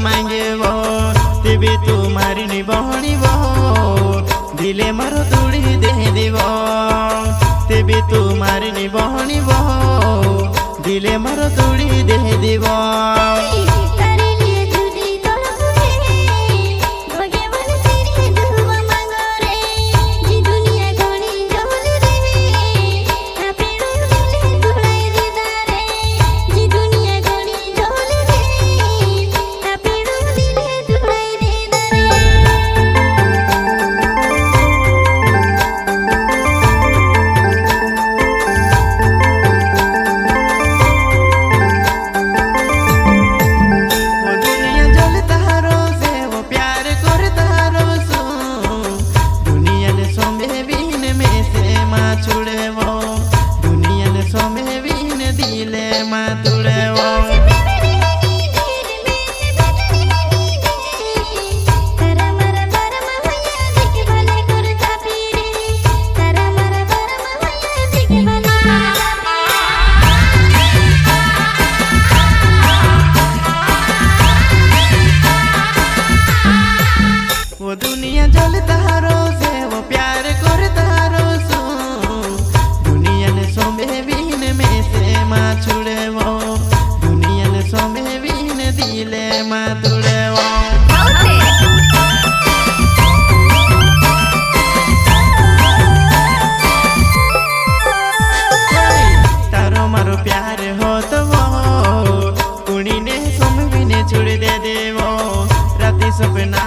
मांगे वो तेबे तू मारी निबहणी वो दिले मारो तुड़ी दे देवो तेबे तू मारी निबहणी वो दिले मारो तुड़ी दे देवो वो दुनिया जल तारो से वो प्यार कर तारो सो दुनिया ने सोमे बीन में से माँ छुड़े वो दुनिया ने सोमे बीन दिले माँ तुड़े वो तारो मारो प्यार हो तो वो कुड़ी ने सोमे बीन छुड़ दे वो राती सपना